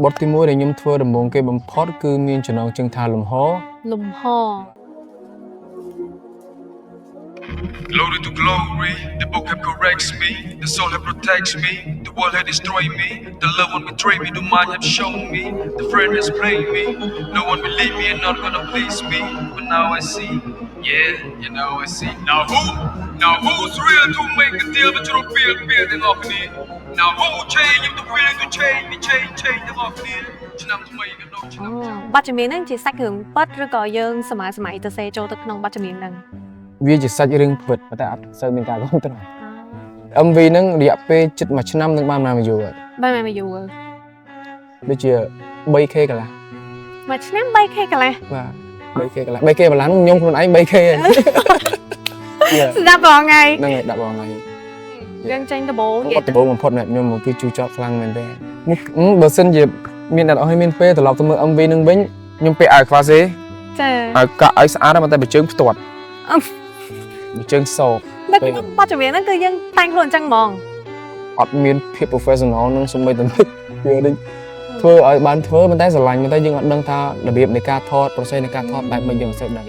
บทที่มวยในยมทัวร์ดำรงเก็บบำพอดคือมีฉนองจึงทาลมฮอ Glory to glory, the book have corrects me, the soul have protects me, the world have destroyed me, the love one betray me, the mind have shown me, the friend has played me, no one will leave me and not gonna please me, but now I see, yeah, you know I see. Now who's real to make a deal but you don't feel them off in it? Now who change if the feeling to change me, change them off in it? ឆ្នាំថ្មីក៏ដូចឆ្នាំ បទចម្រៀងហ្នឹងជាសាច់រឿងពិតឬក៏យើងសម័យទៅសេចូលទៅក្នុងបទចម្រៀងហ្នឹង វាជាសាច់រឿងពិតតែអត់សូវមានការគ្រប់គ្រង MV ហ្នឹងរយៈពេលជិត1ឆ្នាំនឹងបានមកយូរហើយ បានមកយូរ ដូចជា 3K កន្លះ មួយឆ្នាំ 3K កន្លះ បាទ 3K កន្លះ 3K កន្លះហ្នឹងខ្ញុំខ្លួនឯង 3K ហើយ ស្ដាប់បងថ្ងៃ ហ្នឹងហើយដាក់បងថ្ងៃ យើងចេញដំបូង អត់ដំបូងបំផុតខ្ញុំគឺជូរចត់ខ្លាំងមែនទេបើសិនជាមានអ្នកអស់ឲ្យមានពេលត្រឡប់ទៅមើល MV ហ្នឹងវិញខ្ញុំពាក់អាវខ្វាសេ ចា ឲ្យកាក់ឲ្យស្អាតតែតែបើជើងផ្ទាត់បើជើងសោក នៅក្នុងបទចម្រៀងហ្នឹងគឺយើងតែងខ្លួនអញ្ចឹងហ្មង អត់មានភាព professional នឹងសូម្បីតែនិចវាដូចធ្វើឲ្យបានធ្វើប៉ុន្តែស្រឡាញ់ប៉ុន្តែយើងអត់ដឹងថារបៀបនៃការថត process នៃការថតបែបម៉េចយើងមិនសូវដឹង